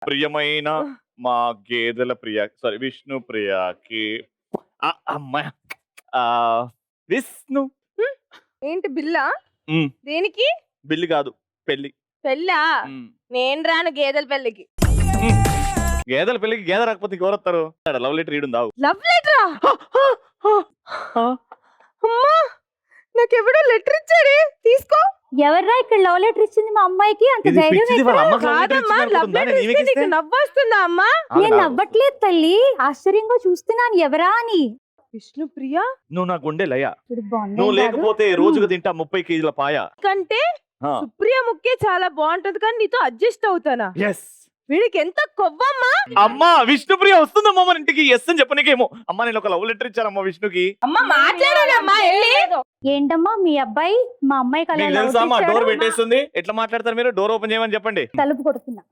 ప్రియమైన మా గేదెల ప్రియ సారీ విష్ణు ప్రియకి అమ్మాయి విష్ణు ఏంటి బిల్లా? దేనికి? బిల్లు కాదు పెళ్లి. పెళ్ళా? నేను రాను గేదెల పెళ్ళికి. గేదెల పెళ్లికి గేదె రాకపోతే ఎవరు వస్తారు? లవ్ లెటర్ ఈడుందా? లవ్ లెటరా? అమ్మా నాకెవడో లెటర్ ఇచ్చాడే, తీసుకో. ఎవర్రా ఇక్కడ లవ్ లెటర్ ఇచ్చింది మా అమ్మాయికి? అంత ధైర్యం కాదమ్మా, లవ్ లెటర్ ఇస్తే నీకు నవ్వొస్తుందా అమ్మా? నేను నవ్వట్లేదు తల్లి, ఆశ్చర్యంగా చూస్తున్నాను ఎవరా అని. విష్ణు ప్రియా నువ్వు నా గుండె లయ, నువ్వు లేకపోతే రోజుకు తింటా 30 కేజీల పాయ కంటే సుప్రియ ముక్కే చాలా బాగుంటది, కానీ నీతో అడ్జస్ట్ అవుతానా? వీడికి ఎంత కొవ్వమ్మా. అమ్మా విష్ణుప్రియ వస్తుందమ్మా మన ఇంటికి. ఎస్ అని చెప్పనీకేమో. అమ్మా నేను ఒక లవ్ లెటర్ ఇచ్చానమ్మా విష్ణుకి. అమ్మా మాట్లాడాలమ్మా. ఏంటమ్మా మీ అబ్బాయి మా అమ్మాయి డోర్ పెట్టేస్తుంది. ఎట్లా మాట్లాడతారు మీరు? డోర్ ఓపెన్ చేయమని చెప్పండి. తలుపు కొడుతున్నా.